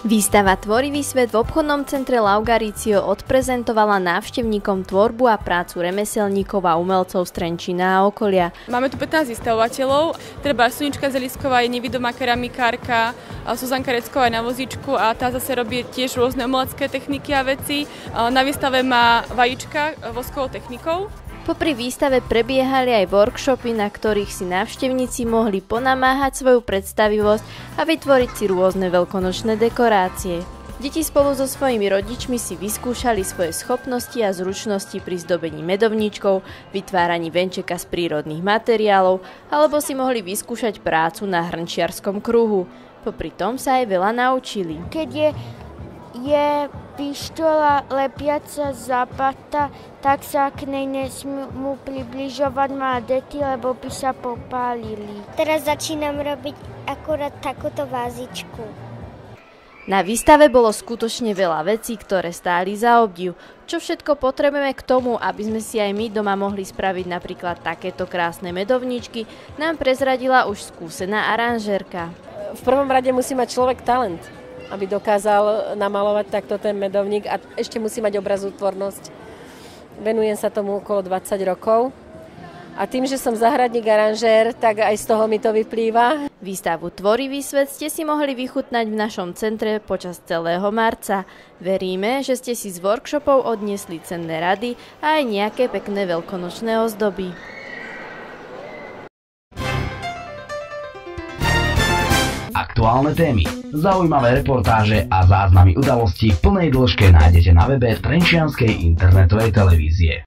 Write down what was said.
Výstava Tvorivý svet v obchodnom centre Laugaricio odprezentovala návštevníkom tvorbu a prácu remeselníkov a umelcov z Trenčína a okolia. Máme tu 15 vystavovateľov, treba Sunička Zelisková je nevidomá keramikárka, Zuzanka Recková je na vozíčku a tá zase robí tiež rôzne umelecké techniky a veci. Na výstave má vajíčka voskovou technikou. Popri výstave prebiehali aj workshopy, na ktorých si návštevníci mohli ponamáhať svoju predstavivosť a vytvoriť si rôzne veľkonočné dekorácie. Deti spolu so svojimi rodičmi si vyskúšali svoje schopnosti a zručnosti pri zdobení medovníčkov, vytváraní venčeka z prírodných materiálov alebo si mohli vyskúšať prácu na hrnčiarskom kruhu. Popri tom sa aj veľa naučili. Keď je pištola lepiaca zapata, tak sa k nej nesmú približovať malé deti, lebo by sa popálili. Teraz začínam robiť akurát takúto vázičku. Na výstave bolo skutočne veľa vecí, ktoré stáli za obdiv. Čo všetko potrebujeme k tomu, aby sme si aj my doma mohli spraviť napríklad takéto krásne medovníčky, nám prezradila už skúsená aranžérka. V prvom rade musí mať človek talent, aby dokázal namalovať takto ten medovník a ešte musí mať obrazotvornosť. Venujem sa tomu okolo 20 rokov a tým, že som záhradník aranžér, tak aj z toho mi to vyplýva. Výstavu Tvorivý svet ste si mohli vychutnať v našom centre počas celého marca. Veríme, že ste si z workshopov odniesli cenné rady a aj nejaké pekné veľkonočné ozdoby. Aktuálne témy, zaujímavé reportáže a záznamy udalostí v plnej dĺžke nájdete na webe Trenčianskej internetovej televízie.